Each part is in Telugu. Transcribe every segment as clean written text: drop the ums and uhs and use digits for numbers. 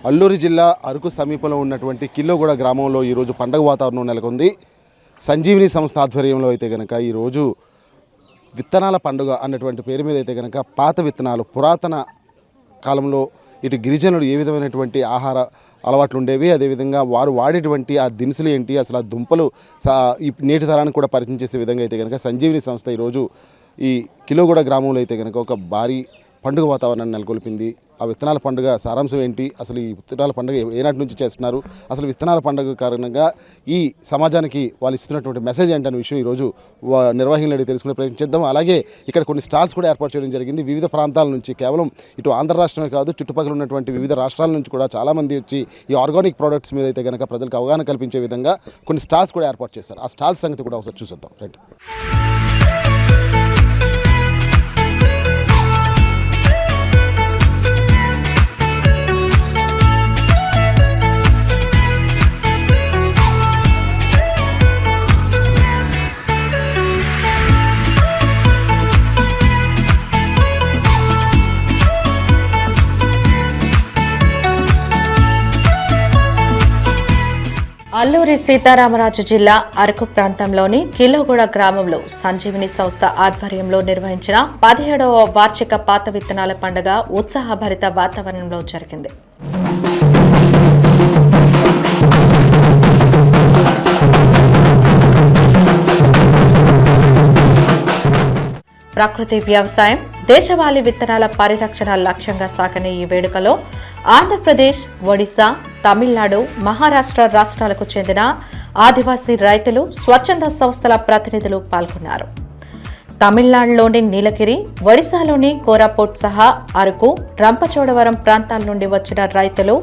అల్లూరి జిల్లా అరకు సమీపంలో ఉన్నటువంటి కిల్లోగూడ గ్రామంలో ఈరోజు పండగ వాతావరణం నెలకొంది. సంజీవిని సంస్థ ఆధ్వర్యంలో అయితే కనుక ఈరోజు విత్తనాల పండుగ అన్నటువంటి పేరు మీద అయితే కనుక పాత విత్తనాలు పురాతన కాలంలో ఇటు గిరిజనులు ఏ విధమైనటువంటి ఆహార అలవాట్లు ఉండేవి, అదేవిధంగా వారు వాడేటువంటి ఆ దినుసులు ఏంటి, అసలు ఆ దుంపలు ఈ నేటి తరానికి కూడా పరిచయం చేసే విధంగా అయితే కనుక సంజీవిని సంస్థ ఈరోజు ఈ కిల్లోగూడ గ్రామంలో అయితే కనుక ఒక భారీ పండుగ వాతావరణాన్ని నెలకొల్పింది. ఆ విత్తనాల పండుగ సారాంశం ఏంటి, అసలు ఈ విత్తనాల పండుగ ఏనాటి నుంచి చేస్తున్నారు, అసలు విత్తనాల పండుగ కారణంగా ఈ సమాజానికి వాళ్ళు ఇస్తున్నటువంటి మెసేజ్ ఏంటనే విషయం ఈరోజు నిర్వాహకులను అడిగి తెలుసుకునే ప్రయత్నం చేద్దాం. అలాగే ఇక్కడ కొన్ని స్టాల్స్ కూడా ఏర్పాటు చేయడం జరిగింది. వివిధ ప్రాంతాల నుంచి, కేవలం ఇటు ఆంధ్ర రాష్ట్రమే కాదు, చుట్టుపక్కల ఉన్నటువంటి వివిధ రాష్ట్రాల నుంచి కూడా చాలామంది వచ్చి ఈ ఆర్గానిక్ ప్రోడక్ట్స్ మీద అయితే కనుక ప్రజలకు అవగాహన కల్పించే విధంగా కొన్ని స్టాల్స్ కూడా ఏర్పాటు చేస్తారు. ఆ స్టాల్స్ సంగతి కూడా ఒకసారి చూసేద్దాం రండి. అల్లూరి సీతారామరాజు జిల్లా అరకు ప్రాంతంలోని కిల్లోగూడ గ్రామంలో సంజీవిని సంస్థ ఆధ్వర్యంలో నిర్వహించిన 17వ వార్షిక పాత విత్తనాల పండుగ ఉత్సాహభరిత వాతావరణంలో జరిగింది. ప్రకృతి వ్యవసాయం, దేశవాళీ విత్తనాల పరిరక్షణ లక్ష్యంగా సాగనే ఈ వేడుకలో ఆంధ్రప్రదేశ్, ఒడిశా, తమిళనాడు, మహారాష్ట్ర రాష్ట్రాలకు చెందిన ఆదివాసీ రైతులు, స్వచ్ఛంద సంస్థల ప్రతినిధులు పాల్గొన్నారు. తమిళనాడులోని నీలగిరి, ఒడిశాలోని కోరాపుట్ సహా అరకు, రంపచోడవరం ప్రాంతాల నుండి వచ్చిన రైతులు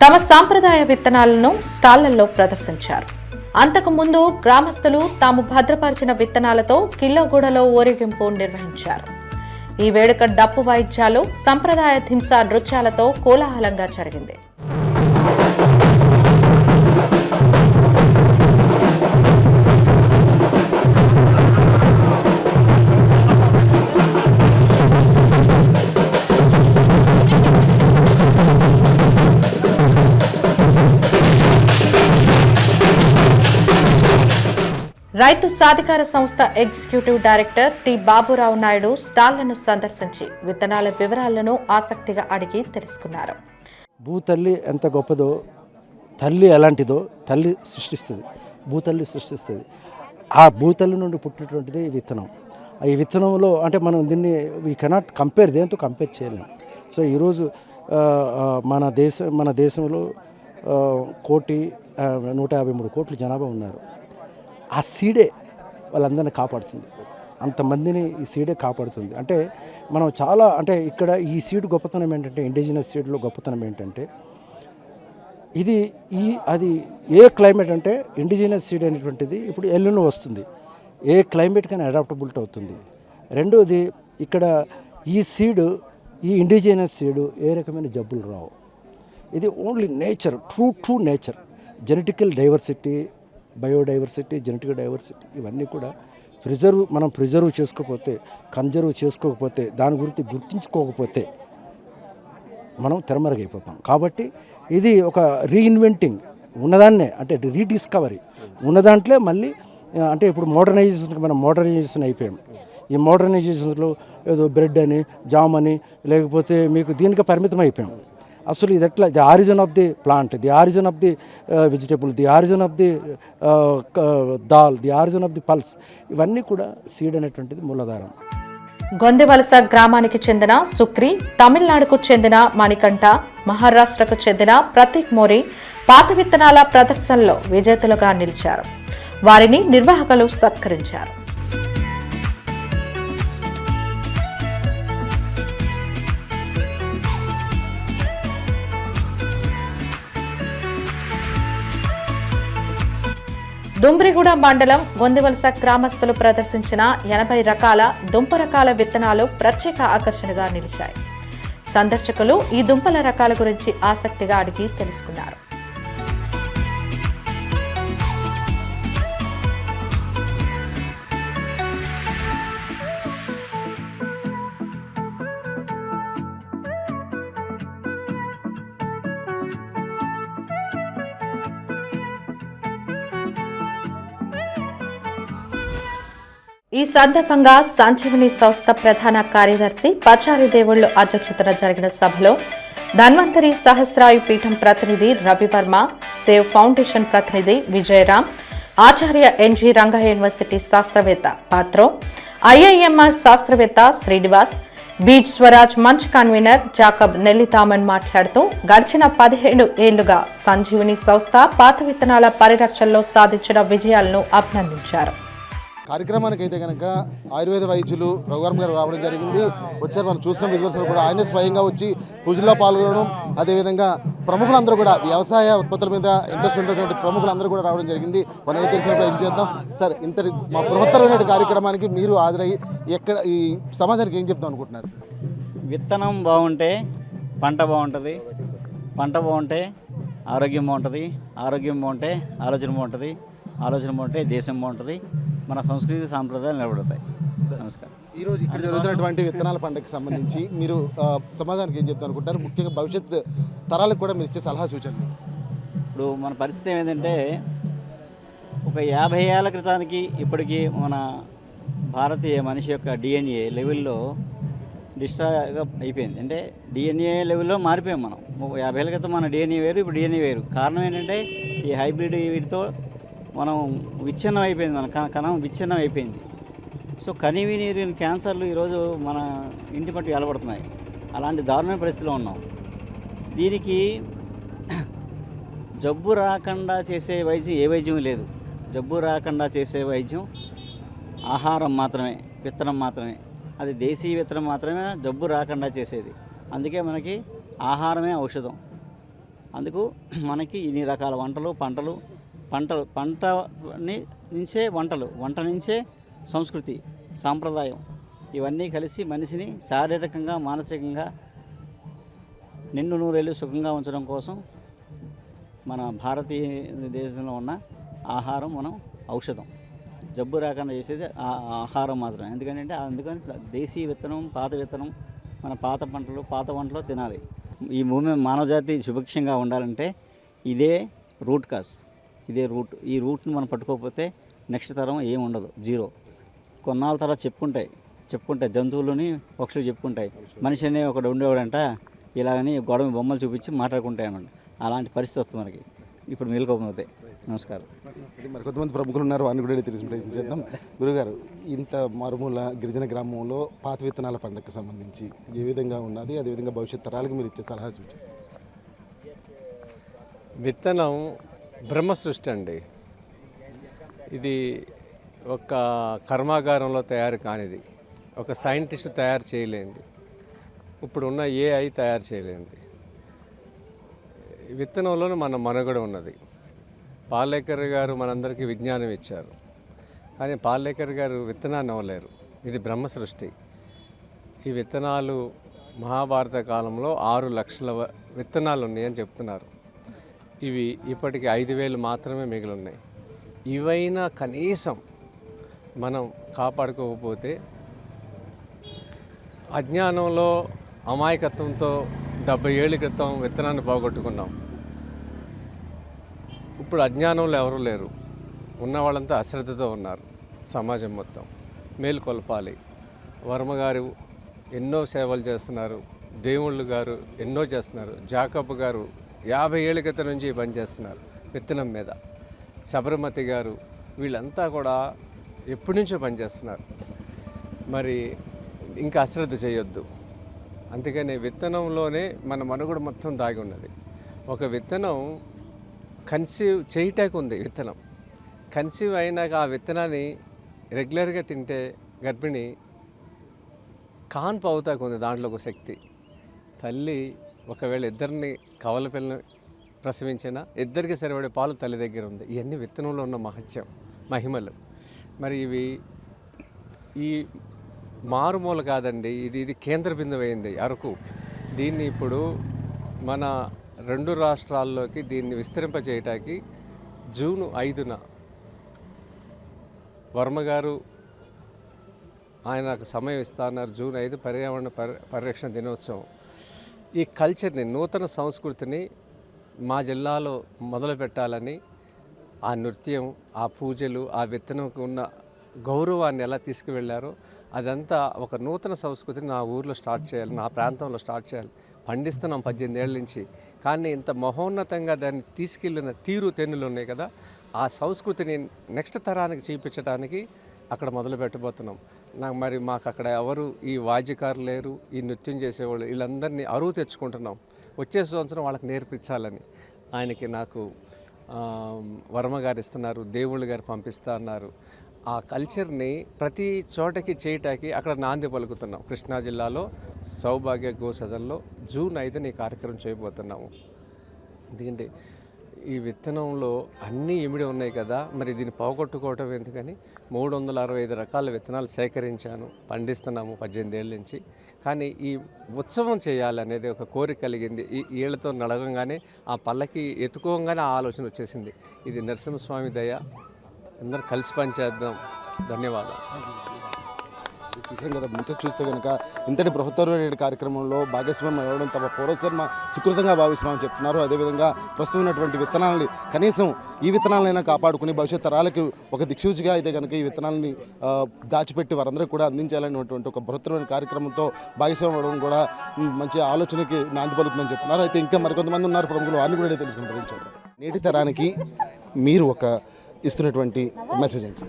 తమ సాంప్రదాయ విత్తనాలను స్టాళ్లలో ప్రదర్శించారు. అంతకుముందు గ్రామస్తులు తాము భద్రపరిచిన విత్తనాలతో కిల్లోగూడలో ఊరేగింపు నిర్వహించారు. ఈ వేడుక డప్పు వాయిద్యాలు, సంప్రదాయ థింసా నృత్యాలతో కోలాహలంగా జరిగింది. రైతు సాధికార సంస్థ executive director T Baburao Naidu స్టాళ్లను సందర్శించి విత్తనాల వివరాలను ఆసక్తిగా అడిగి తెలుసుకున్నారు. భూతల్లి ఎంత గొప్పదో, తల్లి ఎలాంటిదో తల్లి సృష్టిస్తుంది, భూతల్లి సృష్టిస్తుంది. ఆ భూతల్లి నుండి పుట్టినటువంటిది ఈ విత్తనం. ఈ విత్తనంలో అంటే మనం దీన్ని వీ కెనాట్ కంపేర్, దేంతో కంపేర్ చేయలేం. సో ఈరోజు మన దేశంలో 1,153 కోట్ల జనాభా ఉన్నారు. ఆ సీడే వాళ్ళందరినీ కాపాడుతుంది, అంతమందిని ఈ సీడే కాపాడుతుంది. అంటే మనం చాలా అంటే ఇక్కడ ఈ సీడ్ గొప్పతనం ఏంటంటే, ఇండిజినస్ సీడ్లో గొప్పతనం ఏంటంటే అది ఏ క్లైమేట్ అంటే ఇండిజినస్ సీడ్ అనేటువంటిది ఇప్పుడు ఎల్లునో వస్తుంది, ఏ క్లైమేట్ కానీ అడాప్టబిలిటీ అవుతుంది. రెండోది ఇక్కడ ఈ సీడ్, ఈ ఇండిజినస్ సీడ్ ఏ రకమైన జబ్బులు రావు. ఇది only nature, true nature, genetical diversity, biodiversity, genetic diversity ఇవన్నీ కూడా మనం ప్రిజర్వ్ చేసుకోకపోతే, కన్జర్వ్ చేసుకోకపోతే, దాని గురించి గుర్తించుకోకపోతే మనం తెరమరుగైపోతాం. కాబట్టి ఇది ఒక రీఇన్వెంటింగ్, ఉన్నదాన్నే అంటే రీడిస్కవరీ, ఉన్నదాంట్లో మళ్ళీ అంటే ఇప్పుడు మోడర్నైజేషన్ అయిపోయాం. ఈ మోడర్నైజేషన్లో ఏదో బ్రెడ్ అని, జామ్ అని, లేకపోతే మీకు దీనికి పరిమితం అయిపోయాం. అసలు ఇది ఎట్లా, the origin of the plant, the origin of the vegetable, the origin of the dal, the origin of the pulse, ఇవన్నీ కూడా సీడ్ అనేటువంటిది మూలాధారం. గొందెవలస గ్రామానికి చెందిన సుక్రి, తమిళనాడుకు చెందిన మణికంఠ, మహారాష్ట్రకు చెందిన ప్రతీక్ మోరి పాత విత్తనాల ప్రదర్శనలో విజేతలుగా నిలిచారు. వారిని నిర్వాహకులు సత్కరించారు. దుంబ్రిగూడ మండలం గొందెవలస గ్రామస్తులు ప్రదర్శించిన 80 రకాల దుంప రకాల విత్తనాలు ప్రత్యేక ఆకర్షణగా నిలిచాయి. సందర్శకులు ఈ దుంపల రకాల గురించి ఆసక్తిగా అడిగి తెలుసుకున్నారు. ఈ సందర్భంగా సంజీవని సంస్థ ప్రధాన కార్యదర్శి పచారి దేవుళ్లు అధ్యక్షతన జరిగిన సభలో ధన్వంతరి సహస్రాయు పీఠం ప్రతినిధి రవివర్మ, సేవ్ ఫౌండేషన్ ప్రతినిధి విజయరామ్, ఆచార్య ఎన్జి రంగయ్య యూనివర్సిటీ శాస్త్రవేత్త పాత్రో, ఐఐఎంఆర్ శాస్త్రవేత్త శ్రీనివాస్, బీచ్ స్వరాజ్ మంచ్ కన్వీనర్ జాకబ్ నెల్లితామన్ మాట్లాడుతూ గడిచిన 17 ఏళ్లుగా సంజీవని సంస్థ పాత విత్తనాల పరిరక్షణలో సాధించిన విజయాలను అభినందించారు. కార్యక్రమానికి అయితే కనుక ఆయుర్వేద వైద్యులు రఘువర్మ గారు రావడం జరిగింది. వచ్చారు, మనం చూసిన విజువల్స్లో కూడా ఆయనే స్వయంగా వచ్చి పూజల్లో పాల్గొనడం, అదేవిధంగా ప్రముఖులందరూ కూడా వ్యవసాయ ఉత్పత్తుల మీద ఇంట్రెస్ట్ ఉన్నటువంటి ప్రముఖులందరూ కూడా రావడం జరిగింది. మనకి తెలిసినప్పుడు ఏం చేద్దాం సార్, ఇంతటి మా బృహత్తరమైన కార్యక్రమానికి మీరు హాజరయ్యి ఎక్కడ ఈ సమాజానికి ఏం చెప్తాం అనుకుంటున్నారు? విత్తనం బాగుంటే పంట బాగుంటుంది, పంట బాగుంటే ఆరోగ్యం బాగుంటుంది, ఆరోగ్యం బాగుంటే ఆలోచన బాగుంటుంది, ఆలోచన బాగుంటే దేశం బాగుంటుంది, మన సంస్కృతి సాంప్రదాయాలు నిలబడతాయి. నమస్కారం. ఈరోజు ఇక్కడ జరుగుతున్నటువంటి విత్తనాల పండుగకి సంబంధించి మీరు సమాజానికి ఏం చెప్తాను అనుకుంటారు? ముఖ్యంగా భవిష్యత్ తరాలకు కూడా మీరు ఇచ్చే సలహా సూచనలు. ఇప్పుడు మన పరిస్థితి ఏమిటంటే ఒక 50 ఏళ్ల క్రితానికి ఇప్పటికీ మన భారతీయ మనిషి యొక్క డిఎన్ఏ లెవెల్లో డిస్ట్రాగా అయిపోయింది. అంటే డిఎన్ఏ లెవెల్లో మారిపోయాం మనం. 50 ఏళ్ల క్రితం మన డిఎన్ఏ వేరు, ఇప్పుడు డిఎన్ఏ వేరు. కారణం ఏంటంటే ఈ హైబ్రిడ్ వీటితో మనం విచ్ఛిన్నం అయిపోయింది, మన కణం విచ్ఛిన్నం అయిపోయింది. సో కనివి నీరు క్యాన్సర్లు ఈరోజు మన ఇంటి పట్టు ఎలబడుతున్నాయి. అలాంటి దారుణమైన పరిస్థితిలో ఉన్నాం. దీనికి జబ్బు రాకుండా చేసే వైద్యం ఏ వైద్యం లేదు. జబ్బు రాకుండా చేసే వైద్యం ఆహారం మాత్రమే, విత్తనం మాత్రమే. అది దేశీయ విత్తనం మాత్రమే జబ్బు రాకుండా చేసేది. అందుకే మనకి ఆహారమే ఔషధం. అందుకు మనకి ఇన్ని రకాల వంటలు, పంట నుంచే వంటలు, వంట నుంచే సంస్కృతి సాంప్రదాయం, ఇవన్నీ కలిసి మనిషిని శారీరకంగా మానసికంగా నిండు నూరేళ్ళు సుఖంగా ఉంచడం కోసం మన భారతీయ దేశంలో ఉన్న ఆహారం మనం ఔషధం. జబ్బు రాకుండా చేసేది ఆహారం మాత్రమే. అందుకని దేశీయ విత్తనం, పాత విత్తనం, మన పాత పంటలు, పాత వంటలు తినాలి. ఈ భూమి మానవజాతి సుభిక్షంగా ఉండాలంటే ఇదే రూట్ కాజ్, ఇదే రూట్. ఈ రూట్ని మనం పట్టుకోకపోతే నెక్స్ట్ తరం ఏం ఉండదు, జీరో. కొన్నాళ్ళ తర్వాత చెప్పుకుంటాయి జంతువులని, పక్షులు చెప్పుకుంటాయి. మనిషి అనే ఒకడు ఉండేవాడంట ఇలాగని గొడవ బొమ్మలు చూపించి మాట్లాడుకుంటాయన్నమాట. అలాంటి పరిస్థితి వస్తుంది మనకి ఇప్పుడు మేలుకోకపోతే. నమస్కారం. మరి కొంతమంది ప్రముఖులు ఉన్నారు, వారిని కూడా తెలిసిన ప్రయత్నం చేద్దాం. గురుగారు, ఇంత మారుమూల గిరిజన గ్రామంలో పాత విత్తనాల పండుగకు సంబంధించి ఏ విధంగా ఉన్నది, అదేవిధంగా భవిష్యత్ తరాలకు మీరు ఇచ్చే సలహా సూచన? విత్తనం బ్రహ్మ సృష్టి అండి. ఇది ఒక కర్మాగారంలో తయారు కానిది, ఒక సైంటిస్ట్ తయారు చేయలేనిది, ఇప్పుడున్న ఏఐ తయారు చేయలేనిది. విత్తనంలోనే మన మనుగడ ఉన్నది. పాలేకర్ గారు మనందరికీ విజ్ఞానం ఇచ్చారు, కానీ పాలేకర్ గారు విత్తనాన్ని ఇవ్వలేరు. ఇది బ్రహ్మ సృష్టి. ఈ విత్తనాలు మహాభారత కాలంలో 6 లక్షల విత్తనాలు ఉన్నాయని చెప్తున్నారు. ఇవి ఇప్పటికి 5,000 మాత్రమే మిగిలి ఉన్నాయి. ఇవైనా కనీసం మనం కాపాడుకోకపోతే అజ్ఞానంలో అమాయకత్వంతో 70 ఏళ్ళ క్రితం విత్తనాన్ని పోగొట్టుకున్నాం. ఇప్పుడు అజ్ఞానంలో ఎవరూ లేరు, ఉన్న వాళ్ళంతా అశ్రద్ధతో ఉన్నారు. సమాజం మొత్తం మేలుకొల్పాలి. వర్మగారు ఎన్నో సేవలు చేస్తున్నారు, దేవుళ్ళు గారు ఎన్నో చేస్తున్నారు, జాకబ్ గారు 50 ఏళ్ళ క్రితం నుంచి పనిచేస్తున్నారు విత్తనం మీద, శబరిమతి గారు, వీళ్ళంతా కూడా ఎప్పటి నుంచో పనిచేస్తున్నారు. మరి ఇంకా అశ్రద్ధ చేయొద్దు. అందుకని విత్తనంలోనే మన మనుగడ మొత్తం దాగి ఉన్నది. ఒక విత్తనం కన్సీవ్ చేయటానికి ఉంది. విత్తనం కన్సీవ్ అయినాక ఆ విత్తనాన్ని రెగ్యులర్గా తింటే గర్భిణి కాన్పు అవుతాకు ఉంది. దాంట్లో ఒక శక్తి. తల్లి ఒకవేళ ఇద్దరిని కవల పిల్లని ప్రసవించినా ఇద్దరికి సరిపడే పాలు తల్లి దగ్గర ఉంది. ఇవన్నీ విత్తనంలో ఉన్న మహత్యం, మహిమలు. మరి ఇవి ఈ మారుమూల కాదండి, ఇది కేంద్ర బిందువు అయింది అరకు. దీన్ని ఇప్పుడు మన 2 రాష్ట్రాల్లోకి దీన్ని విస్తరింపజేయటానికి జూన్ 5న వర్మగారు ఆయనకు సమయం ఇస్తున్నారు. జూన్ 5 పర్యావరణ పరిరక్షణ దినోత్సవం. ఈ కల్చర్ని, నూతన సంస్కృతిని మా జిల్లాలో మొదలు పెట్టాలని ఆ నృత్యం, ఆ పూజలు, ఆ విత్తనంకు ఉన్న గౌరవాన్ని ఎలా తీసుకువెళ్ళారో అదంతా ఒక నూతన సంస్కృతిని నా ఊర్లో స్టార్ట్ చేయాలి, నా ప్రాంతంలో స్టార్ట్ చేయాలి. పండిస్తున్నాం 18 ఏళ్ళ నుంచి, కానీ ఇంత మహోన్నతంగా దాన్ని తీసుకెళ్ళిన తీరు తెన్నులు ఉన్నాయి కదా, ఆ సంస్కృతిని నెక్స్ట్ తరానికి చూపించడానికి అక్కడ మొదలు పెట్టబోతున్నాం. మాకు అక్కడ ఎవరు ఈ వాద్యకారులు లేరు, ఈ నృత్యం చేసేవాళ్ళు, వీళ్ళందరినీ అరువు తెచ్చుకుంటున్నాం. వచ్చే సంవత్సరం వాళ్ళకి నేర్పించాలని ఆయనకి నాకు వర్మ గారు ఇస్తున్నారు, దేవుళ్ళు గారు పంపిస్తా అన్నారు. ఆ కల్చర్ని ప్రతి చోటకి చేయటానికి అక్కడ నాంది పలుకుతున్నాం. కృష్ణా జిల్లాలో సౌభాగ్య గోసదన్లో జూన్ 5న ఈ కార్యక్రమం చేయబోతున్నాము. ఎందుకంటే ఈ విత్తనంలో అన్నీ ఇమిడి ఉన్నాయి కదా, మరి దీన్ని పోగొట్టుకోవటం ఎందుకని 365 రకాల విత్తనాలు సేకరించాను, పండిస్తున్నాము 18 ఏళ్ళ నుంచి. కానీ ఈ ఉత్సవం చేయాలనేది ఒక కోరిక కలిగింది. ఈ ఏళ్లతో నడగంగానే ఆ పల్లకి ఎత్తుకోగానే ఆ ఆలోచన వచ్చేసింది. ఇది నరసింహస్వామి దయ, అందరూ కలిసి పనిచేద్దాం. ధన్యవాదాలు. చూసాం కదా, ఇంత చూస్తే కనుక ఇంతటి బృహత్తరమైన కార్యక్రమంలో భాగస్వామ్యం అవ్వడం తమ పూర్వశర్మ సుకృతంగా భావిస్తున్నామని చెప్తున్నారు. అదేవిధంగా ప్రస్తుతం ఉన్నటువంటి విత్తనాలని కనీసం ఈ విత్తనాలైనా కాపాడుకుని భవిష్యత్ తరాలకు ఒక దిక్సూచిగా అయితే కనుక ఈ విత్తనాలని దాచిపెట్టి వారందరికీ కూడా అందించాలనేటువంటి ఒక బృహత్తరమైన కార్యక్రమంతో భాగస్వామ్యం అవ్వడం కూడా మంచి ఆలోచనకి నాంది పలుకుతుందని చెప్తున్నారు. అయితే ఇంకా మరికొంతమంది ఉన్నారు ప్రముఖులు, వారిని కూడా తెలుసుకుని ప్రకటించారు. నేటి తరానికి మీరు ఒక ఇస్తున్నటువంటి మెసేజ్ ఏంటి?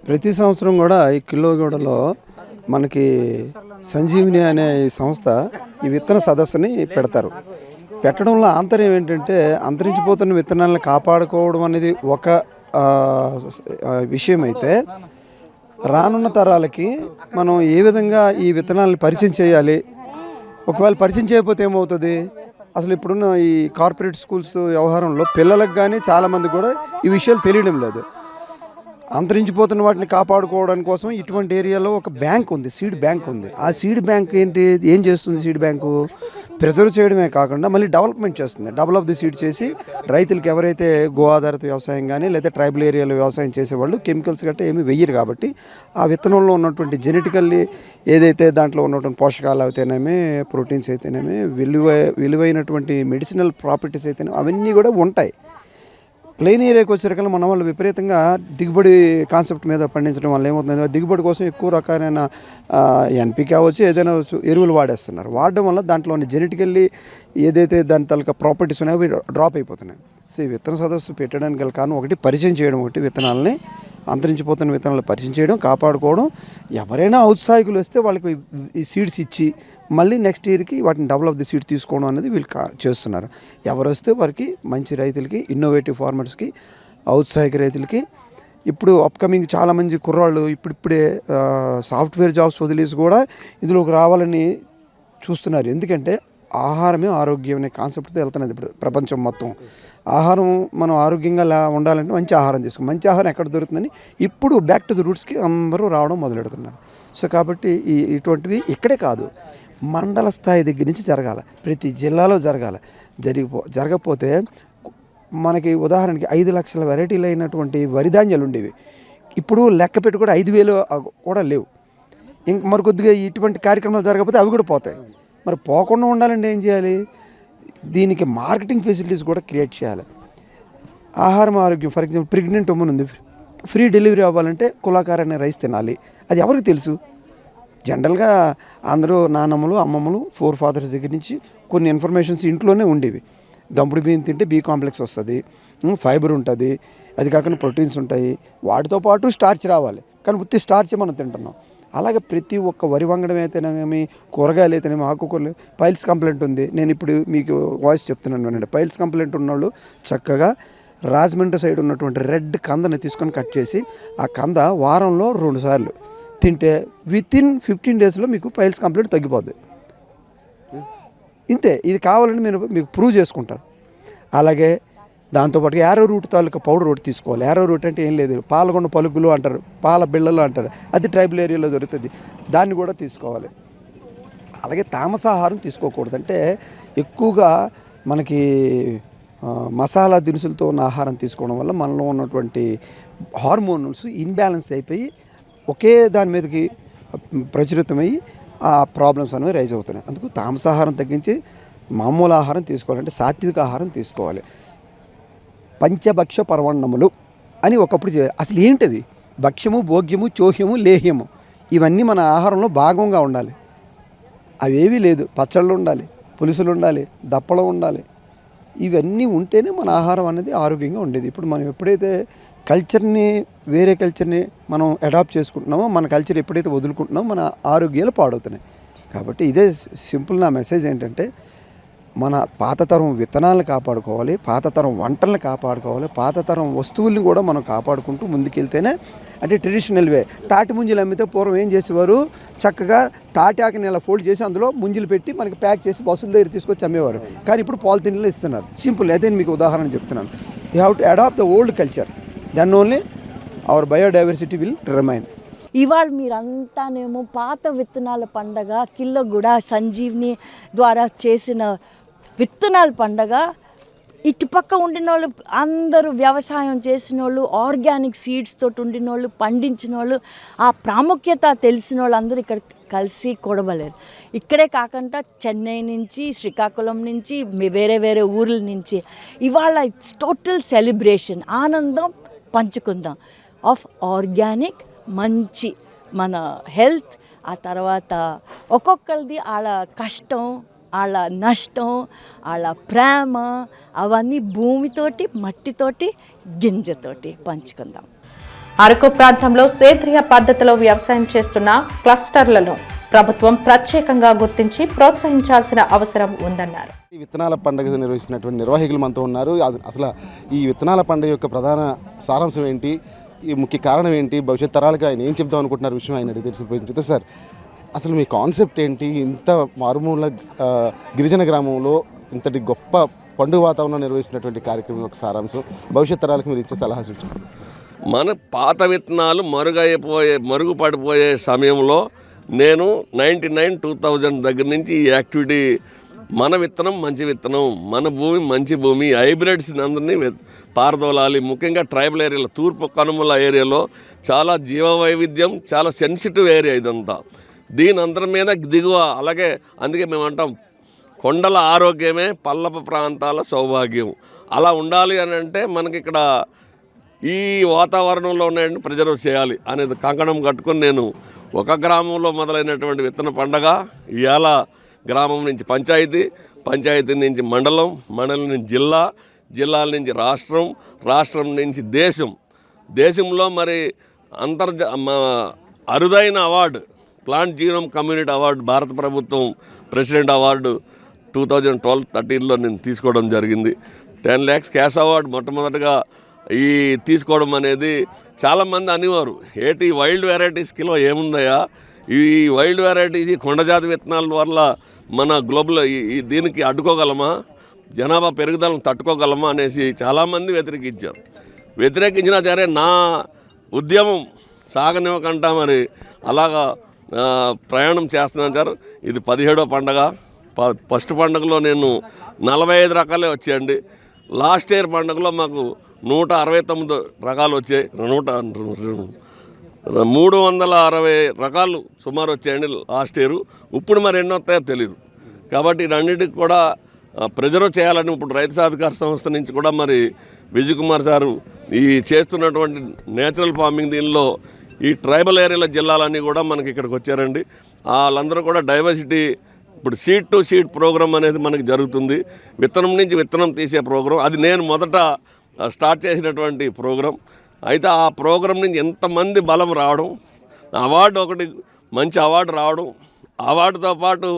ప్రతి సంవత్సరం కూడా ఈ కిల్లోగూడలో మనకి సంజీవిని అనే ఈ సంస్థ ఈ విత్తన సదస్సుని పెడతారు. పెట్టడంలో ఆంతర్యం ఏంటంటే, అంతరించిపోతున్న విత్తనాలను కాపాడుకోవడం అనేది ఒక విషయం అయితే, రానున్న తరాలకి మనం ఏ విధంగా ఈ విత్తనాలను పరిచయం చేయాలి, ఒకవేళ పరిచయం చేయకపోతే ఏమవుతుంది, అసలు ఇప్పుడున్న ఈ కార్పొరేట్ స్కూల్స్ వ్యవహారంలో పిల్లలకు కానీ చాలామంది కూడా ఈ విషయాలు తెలియడం లేదు. అంతరించిపోతున్న వాటిని కాపాడుకోవడానికి కోసం ఇటువంటి ఏరియాలో ఒక బ్యాంక్ ఉంది, సీడ్ బ్యాంక్ ఉంది. ఆ సీడ్ బ్యాంక్ ఏం చేస్తుంది? సీడ్ బ్యాంకు ప్రిజర్వ్ చేయడమే కాకుండా మళ్ళీ డెవలప్మెంట్ చేస్తుంది. డెవలప్ ది సీడ్ చేసి రైతులకి ఎవరైతే గో ఆధారిత వ్యవసాయం కానీ లేదా ట్రైబల్ ఏరియాలో వ్యవసాయం చేసేవాళ్ళు కెమికల్స్ గట్రా ఏమీ వెయ్యరు కాబట్టి ఆ విత్తనంలో ఉన్నటువంటి జెనెటికల్లీ ఏదైతే దాంట్లో ఉన్నటువంటి పోషకాలు అయితేనేమి, ప్రోటీన్స్ అయితేనేమి, విలువైనటువంటి మెడిసినల్ ప్రాపర్టీస్ అయితేనేమి అవన్నీ కూడా ఉంటాయి. ప్లెయిన్ ఏరియాకి వచ్చేసరికి మన వాళ్ళు విపరీతంగా దిగుబడి కాన్సెప్ట్ మీద పండించడం వల్ల ఏమవుతుంది, దిగుబడి కోసం ఎక్కువ రకాలైన ఎన్పికే అవ్వచ్చు, ఏదైనా ఎరువులు వాడేస్తున్నారు. వాడడం వల్ల దాంట్లోని జెనెటికల్లీ ఏదైతే దాని తాలూకా ప్రాపర్టీస్ ఉన్నాయో అవి డ్రాప్ అయిపోతున్నాయి. సో ఈ విత్తన సదస్సు పెట్టడానికి గల కారణం ఒకటి, పరిచయం చేయడం, ఒకటి విత్తనాలని అంతరించిపోతున్న విత్తనాలు పరిచయం చేయడం, కాపాడుకోవడం. ఎవరైనా ఔత్సాహికులు వస్తే వాళ్ళకి ఈ సీడ్స్ ఇచ్చి మళ్ళీ నెక్స్ట్ ఇయర్కి వాటిని డెవలప్ ది సీడ్ తీసుకోవడం అనేది వీళ్ళు చేస్తున్నారు. ఎవరు వస్తే వారికి మంచి రైతులకి, ఇన్నోవేటివ్ ఫార్మర్స్కి, ఔత్సాహిక రైతులకి, ఇప్పుడు అప్కమింగ్ చాలామంది కుర్రాళ్ళు ఇప్పుడిప్పుడే సాఫ్ట్వేర్ జాబ్స్ వదిలేసి కూడా ఇందులోకి రావాలని చూస్తున్నారు. ఎందుకంటే ఆహారమే ఆరోగ్యం అనే కాన్సెప్ట్తో వెళ్తున్నది ఇప్పుడు ప్రపంచం మొత్తం. ఆహారం మనం ఆరోగ్యంగా ఉండాలంటే మంచి ఆహారం తీసుకో, మంచి ఆహారం ఎక్కడ దొరుకుతుందని ఇప్పుడు బ్యాక్ టు ది రూట్స్కి అందరూ రావడం మొదలెడుతున్నారు. సో కాబట్టి ఇటువంటివి ఇక్కడే కాదు, మండల స్థాయి దగ్గర నుంచి జరగాలి, ప్రతి జిల్లాలో జరగాలి. జరగకపోతే మనకి ఉదాహరణకి 5 లక్షల వెరైటీలు అయినటువంటి వరిధాన్యాలు ఉండేవి, ఇప్పుడు లెక్క పెట్టి కూడా 5,000 కూడా లేవు. ఇంక మరి కొద్దిగా ఇటువంటి కార్యక్రమాలు జరగకపోతే అవి కూడా పోతాయి. మరి పోకుండా ఉండాలంటే ఏం చేయాలి? దీనికి మార్కెటింగ్ ఫెసిలిటీస్ కూడా క్రియేట్ చేయాలి. ఆహారం ఆరోగ్యం, ఫర్ ఎగ్జాంపుల్ ప్రెగ్నెంట్ ఉమెన్ ఉంది, ఫ్రీ డెలివరీ అవ్వాలంటే కులాకార అనే రైస్ తినాలి. అది ఎవరికి తెలుసు? జనరల్గా అందరూ నాన్నమ్మలు, అమ్మమ్మలు, 4 ఫాదర్స్ దగ్గర నుంచి కొన్ని ఇన్ఫర్మేషన్స్ ఇంట్లోనే ఉండేవి. దంపుడు బియ్యం తింటే బి కాంప్లెక్స్ వస్తుంది, ఫైబర్ ఉంటుంది, అది కాకుండా ప్రోటీన్స్ ఉంటాయి, వాటితో పాటు స్టార్చ్ రావాలి. కానీ ఉత్తి స్టార్చ్ మనం తింటున్నాం. అలాగే ప్రతి ఒక్క వరి వంగడం అయితేనేమి, కూరగాయలు అయితేనేమి, ఆకుకూరలు. పైల్స్ కంప్లైంట్ ఉంది, నేను ఇప్పుడు మీకు వాయిస్ చెప్తున్నాను వినండి. పైల్స్ కంప్లైంట్ ఉన్నవాళ్ళు చక్కగా రాజమండ్రి సైడ్ ఉన్నటువంటి రెడ్ కందని తీసుకొని కట్ చేసి ఆ కంద వారంలో 2 సార్లు తింటే వితిన్ 15 డేస్లో మీకు పైల్స్ కంప్లైంట్ తగ్గిపోద్ది. ఇంతే, ఇది కావాలని మీకు ప్రూవ్ చేసుకుంటారు. అలాగే దాంతోపాటు యారో రూట్ తాలూకా పౌడర్ ఒకటి తీసుకోవాలి. యారో రూట్ అంటే ఏం లేదు, పాలగొండ పలుకులు అంటారు, పాల బిళ్ళలు అంటారు, అది ట్రైబల్ ఏరియాలో దొరుకుతుంది, దాన్ని కూడా తీసుకోవాలి. అలాగే తామసాహారం తీసుకోకూడదు. అంటే ఎక్కువగా మనకి మసాలా దినుసులతో ఉన్న ఆహారం తీసుకోవడం వల్ల మనలో ఉన్నటువంటి హార్మోన్స్ ఇన్బ్యాలెన్స్ అయిపోయి ఒకే దాని మీదకి ప్రచురితమయ్యి ఆ ప్రాబ్లమ్స్ అనేవి రైజ్ అవుతున్నాయి. అందుకు తామసాహారం తగ్గించి మామూలు ఆహారం తీసుకోవాలంటే సాత్విక ఆహారం తీసుకోవాలి. పంచభక్ష పరవన్నములు అని ఒకప్పుడు అసలు ఏంటవి? భక్ష్యము, భోగ్యము, చోహ్యము, లేహ్యము ఇవన్నీ మన ఆహారంలో భాగంగా ఉండాలి. అవేవీ లేదు. పచ్చళ్ళు ఉండాలి, పులుసులు ఉండాలి, దప్పలం ఉండాలి. ఇవన్నీ ఉంటేనే మన ఆహారం అనేది ఆరోగ్యంగా ఉండేది. ఇప్పుడు మనం ఎప్పుడైతే కల్చర్ని, వేరే కల్చర్ని మనం అడాప్ట్ చేసుకుంటున్నామో, మన కల్చర్ ఎప్పుడైతే వదులుకుంటున్నామో మన ఆరోగ్యాలు పాడవుతున్నాయి. కాబట్టి ఇదే సింపుల్ నా మెసేజ్ ఏంటంటే, మన పాతతరం విత్తనాలను కాపాడుకోవాలి, పాతతరం వంటలను కాపాడుకోవాలి, పాతతరం వస్తువుల్ని కూడా మనం కాపాడుకుంటూ ముందుకెళ్తేనే, అంటే ట్రెడిషనల్ వే. తాటి ముంజలు అమ్మితే పూర్వం ఏం చేసేవారు, చక్కగా తాటి ఆకుని ఇలా ఫోల్డ్ చేసి అందులో ముంజలు పెట్టి మనకి ప్యాక్ చేసి బస్సుల దగ్గర తీసుకొచ్చి అమ్మేవారు. కానీ ఇప్పుడు పాలిథిన్లో ఇస్తున్నారు. సింపుల్. అదే మీకు ఉదాహరణ చెప్తున్నాను. You have to adapt the old culture, then only our biodiversity will remain. ఇవాళ మీరంతానేమో పాత విత్తనాల పండగ, కిల్లగూడ సంజీవిని ద్వారా చేసిన విత్తనాల పండగ. ఇటుపక్క ఉండిన వాళ్ళు అందరూ వ్యవసాయం చేసిన వాళ్ళు, ఆర్గానిక్ సీడ్స్ తోటి ఉండిన వాళ్ళు, పండించిన వాళ్ళు, ఆ ప్రాముఖ్యత తెలిసిన వాళ్ళు అందరూ ఇక్కడ కలిసి కూడబలేరు. ఇక్కడే కాకుండా చెన్నై నుంచి, శ్రీకాకుళం నుంచి, వేరే వేరే ఊర్ల నుంచి ఇవాళ ఇట్స్ టోటల్ సెలబ్రేషన్. ఆనందం పంచుకుందాం ఆఫ్ ఆర్గానిక్, మంచి మన హెల్త్. ఆ తర్వాత ఒక్కొక్కరిది వాళ్ళ కష్టం, వాళ్ళ నష్టం, వాళ్ళ ప్రేమ అవన్నీ భూమితోటి, మట్టితోటి, గింజతోటి పంచుకుందాం. అరకు ప్రాంతంలో సేంద్రియ పద్ధతిలో వ్యవసాయం చేస్తున్న క్లస్టర్లను ప్రభుత్వం ప్రత్యేకంగా గుర్తించి ప్రోత్సహించాల్సిన అవసరం ఉందన్నారు. ఈ విత్తనాల పండుగ నిర్వహిస్తున్నటువంటి నిర్వాహకులు మనతో ఉన్నారు. అసలు ఈ విత్తనాల పండుగ యొక్క ప్రధాన సారాంశం ఏంటి, ఈ ముఖ్య కారణం ఏంటి, భవిష్యత్ తరాలకు ఆయన ఏం చెప్దాం అనుకుంటున్నారు విషయం ఆయన అడిగి తెలిసిపోయింది. సార్, అసలు మీ కాన్సెప్ట్ ఏంటి? ఇంత మారుమూల గిరిజన గ్రామంలో ఇంతటి గొప్ప పండుగ వాతావరణం నిర్వహిస్తున్నటువంటి కార్యక్రమం యొక్క సారాంశం, భవిష్యత్ తరాలకు మీరు ఇచ్చే సలహా సూచన. మన పాత విత్తనాలు మరుగుపడిపోయే సమయంలో నేను 2000 దగ్గర నుంచి ఈ యాక్టివిటీ, మన విత్తనం మంచి విత్తనం, మన భూమి మంచి భూమి, హైబ్రిడ్స్ని అందరినీ పారదోలాలి. ముఖ్యంగా ట్రైబల్ ఏరియాలో, తూర్పు కనుమల ఏరియాలో చాలా జీవ వైవిధ్యం, చాలా సెన్సిటివ్ ఏరియా ఇదంతా. దీని అందరి మీద దిగువ, అలాగే అందుకే మేము అంటాం కొండల ఆరోగ్యమే పల్లపు ప్రాంతాల సౌభాగ్యం. అలా ఉండాలి అని అంటే మనకి ఇక్కడ ఈ వాతావరణంలో ఉన్న ప్రిజర్వ్ చేయాలి అనేది కంకణం కట్టుకొని నేను ఒక గ్రామంలో మొదలైనటువంటి విత్తన పండగ ఇవాళ గ్రామం నుంచి పంచాయతీ నుంచి మండలం నుంచి జిల్లాల నుంచి రాష్ట్రం నుంచి దేశంలో మరి అరుదైన award, plant genome community award, భారత ప్రభుత్వం ప్రెసిడెంట్ అవార్డు 2012-13లో నేను తీసుకోవడం జరిగింది. 10 lakhs క్యాష్ అవార్డు మొట్టమొదటిగా ఈ తీసుకోవడం అనేది చాలామంది అనేవారు, ఏటి వైల్డ్ వెరైటీస్ కిలో ఏముందయా, ఈ వైల్డ్ వెరైటీస్ ఈ కొండజాతి విత్తనాల వల్ల మన గ్లోబల్ దీనికి అడ్డుకోగలమా, జనాభా పెరుగుదలను తట్టుకోగలమా అనేసి చాలామంది వ్యతిరేకించినా సరే నా ఉద్యమం సాగనివ్వకుండా మరి అలాగా ప్రయాణం చేస్తున్నాను సార్. ఇది 17వ పండగ. ఫస్ట్ పండుగలో నేను 45 రకాలే వచ్చాయండి. లాస్ట్ ఇయర్ పండుగలో మాకు 169 రకాలు వచ్చాయి. 360 రకాలు సుమారు వచ్చాయండి లాస్ట్ ఇయర్. ఇప్పుడు మరి ఎన్నో వస్తాయో తెలీదు. కాబట్టి రెండింటికి కూడా ప్రిజర్వ్ చేయాలని ఇప్పుడు రైతు సాధికార సంస్థ నుంచి కూడా మరి విజయ్ కుమార్ సారు ఈ చేస్తున్నటువంటి నేచురల్ ఫార్మింగ్ దీనిలో ఈ ట్రైబల్ ఏరియాల జిల్లాలన్నీ కూడా మనకి ఇక్కడికి వచ్చారండి. వాళ్ళందరూ కూడా డైవర్సిటీ, ఇప్పుడు సీడ్ టు సీడ్ ప్రోగ్రామ్ అనేది మనకి జరుగుతుంది. విత్తనం నుంచి విత్తనం తీసే ప్రోగ్రాం, అది నేను మొదట స్టార్ట్ చేసినటువంటి ప్రోగ్రాం. అయితే ఆ ప్రోగ్రాం నుంచి ఎంతమంది బలం రావడం, అవార్డు ఒకటి మంచి అవార్డు రావడం, అవార్డుతో పాటు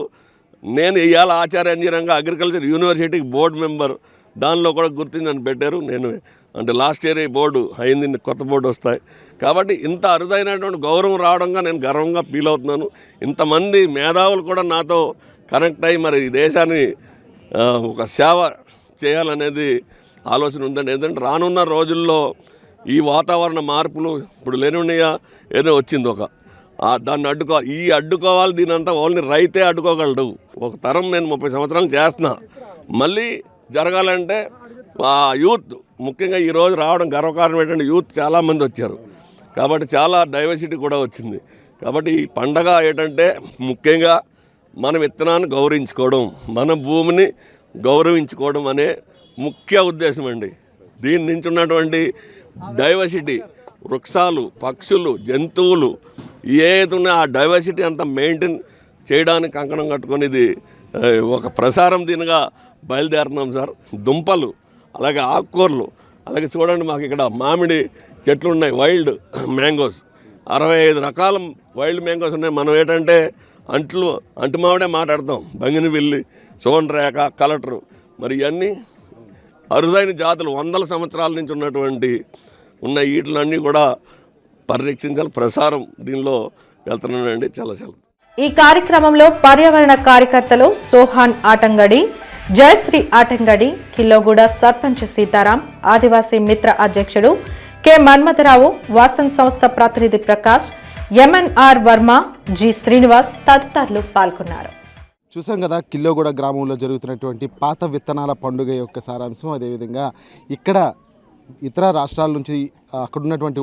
నేను ఇవాళ ఆచార్య ఇంజనీరింగ్ అగ్రికల్చర్ యూనివర్సిటీకి బోర్డు మెంబర్, దానిలో కూడా గుర్తించి నన్ను పెట్టారు. నేను అంటే లాస్ట్ ఇయర్ ఈ బోర్డు అయింది, కొత్త బోర్డు వస్తాయి. కాబట్టి ఇంత అరుదైనటువంటి గౌరవం రావడంగా నేను గర్వంగా ఫీల్ అవుతున్నాను. ఇంతమంది మేధావులు కూడా నాతో కనెక్ట్ అయ్యి మరి ఈ దేశాన్ని ఒక సేవ చేయాలనేది ఆలోచన ఉందండి. ఎందుకంటే రానున్న రోజుల్లో ఈ వాతావరణ మార్పులు ఇప్పుడు లేనున్నాయా ఏదో వచ్చింది దాన్ని అడ్డుకోవాలి. దీని అంతా ఓన్లీ రైతే అడ్డుకోగలడు. ఒక తరం నేను 30 సంవత్సరాలు చేస్తున్నా, మళ్ళీ జరగాలంటే యూత్ ముఖ్యంగా ఈరోజు రావడం గర్వకారణం ఏంటంటే యూత్ చాలామంది వచ్చారు. కాబట్టి చాలా డైవర్సిటీ కూడా వచ్చింది. కాబట్టి ఈ పండగ ఏంటంటే ముఖ్యంగా మన విత్తనాన్ని గౌరవించుకోవడం, మన భూమిని గౌరవించుకోవడం అనే ముఖ్య ఉద్దేశం అండి. దీని నుంచి ఉన్నటువంటి డైవర్సిటీ వృక్షాలు, పక్షులు, జంతువులు ఏదైతే ఆ డైవర్సిటీ అంతా మెయింటైన్ చేయడానికి కంకణం కట్టుకొని ఇది ఒక ప్రసారం దీనిగా బయలుదేరుతున్నాం సార్. దుంపలు, అలాగే ఆకుకూరలు, అలాగే చూడండి మాకు ఇక్కడ మామిడి చెట్లు ఉన్నాయి, వైల్డ్ మ్యాంగోస్ 65 రకాల వైల్డ్ మ్యాంగోస్ ఉన్నాయి. మనం ఏంటంటే అంటు మామిడే మాట్లాడతాం, బంగినవిల్లి, సోన్రేఖ, కలెక్టరు, మరి ఇవన్నీ అరుదైన జాతులు 100 సంవత్సరాల నుంచి ఉన్నటువంటి వీటిలన్నీ కూడా పరిరక్షించాలి. ప్రసారం దీనిలో వెళ్తున్నానండి. చాలా ఈ కార్యక్రమంలో పర్యావరణ కార్యకర్తలు సోహాన్ ఆటంగడి, జయశ్రీ ఆటంగడి, కిల్లోగూడ సర్పంచ్ సీతారాం, ఆదివాసీ మిత్ర అధ్యక్షుడు కె మన్మథరావు, వాసన్ సంస్థ ప్రతినిధి ప్రకాష్, ఎంఎన్ఆర్ వర్మ, జి శ్రీనివాస్ తదితరులు పాల్గొన్నారు. చూసాం కదా కిల్లోగూడ గ్రామంలో జరుగుతున్నటువంటి పాత విత్తనాల పండుగ యొక్క సారాంశం. అదేవిధంగా ఇక్కడ ఇతర రాష్ట్రాల నుంచి అక్కడ ఉన్నటువంటి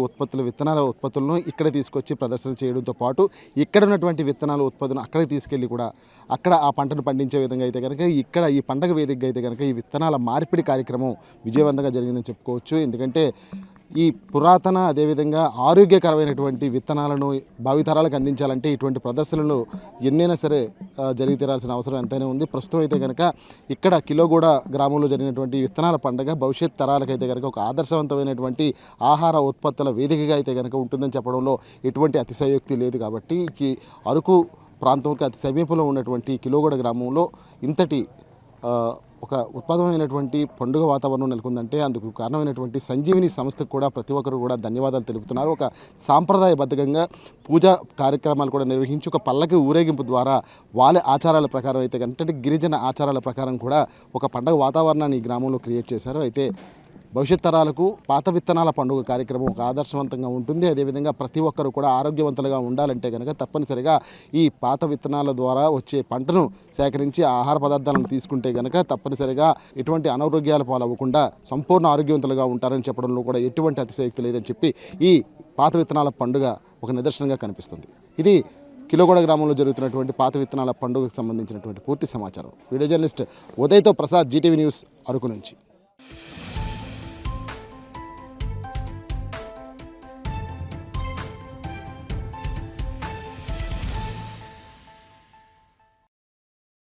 విత్తనాల ఉత్పత్తులను ఇక్కడ తీసుకొచ్చి ప్రదర్శన చేయడంతో పాటు ఇక్కడ ఉన్నటువంటి విత్తనాల ఉత్పత్తులను అక్కడికి తీసుకెళ్ళి కూడా అక్కడ ఆ పంటను పండించే విధంగా అయితే కనుక ఇక్కడ ఈ పండగ వేదికగా అయితే కనుక ఈ విత్తనాల మార్పిడి కార్యక్రమం విజయవంతంగా జరిగిందని చెప్పుకోవచ్చు. ఎందుకంటే ఈ పురాతన అదేవిధంగా ఆరోగ్యకరమైనటువంటి విత్తనాలను భావితరాలకు అందించాలంటే ఇటువంటి ప్రదర్శనలు ఎన్నైనా సరే జరిగి తీరాల్సిన అవసరం ఎంతైనా ఉంది. ప్రస్తుతం అయితే కనుక ఇక్కడ కిల్లోగూడ గ్రామంలో జరిగినటువంటి విత్తనాల పండుగ భవిష్యత్ తరాలకైతే కనుక ఒక ఆదర్శవంతమైనటువంటి ఆహార ఉత్పత్తుల వేదికగా అయితే కనుక ఉంటుందని చెప్పడంలో ఎటువంటి అతిశయోక్తి లేదు. కాబట్టి ఈ అరకు ప్రాంతంకి అతి సమీపంలో ఉన్నటువంటి కిల్లోగూడ గ్రామంలో ఇంతటి ఒక ఉత్పాదమైనటువంటి పండుగ వాతావరణం నెలకొందంటే అందుకు కారణమైనటువంటి సంజీవిని సంస్థకు కూడా ప్రతి ఒక్కరు కూడా ధన్యవాదాలు తెలుపుతున్నారు. ఒక సాంప్రదాయబద్ధంగా పూజా కార్యక్రమాలు కూడా నిర్వహించి ఒక పల్లకి ఊరేగింపు ద్వారా వాళ్ళ ఆచారాల ప్రకారం అయితే అంటే గిరిజన ఆచారాల ప్రకారం కూడా ఒక పండుగ వాతావరణాన్ని ఈ గ్రామంలో క్రియేట్ చేశారు. అయితే భవిష్యత్ తరాలకు పాత విత్తనాల పండుగ కార్యక్రమం ఒక ఆదర్శవంతంగా ఉంటుంది. అదేవిధంగా ప్రతి ఒక్కరు కూడా ఆరోగ్యవంతులుగా ఉండాలంటే కనుక తప్పనిసరిగా ఈ పాత విత్తనాల ద్వారా వచ్చే పంటను సేకరించి ఆహార పదార్థాలను తీసుకుంటే కనుక తప్పనిసరిగా ఎటువంటి అనారోగ్యాల పాలవ్వకుండా సంపూర్ణ ఆరోగ్యవంతులుగా ఉంటారని చెప్పడంలో కూడా ఎటువంటి అతిశయోక్తి లేదని చెప్పి ఈ పాత విత్తనాల పండుగ ఒక నిదర్శనంగా కనిపిస్తుంది. ఇది కిల్లోగూడ గ్రామంలో జరుగుతున్నటువంటి పాత విత్తనాల పండుగకు సంబంధించినటువంటి పూర్తి సమాచారం. వీడియో జర్నలిస్ట్ ఉదయ్తో ప్రసాద్, జీటీవీ న్యూస్, అరకు నుంచి.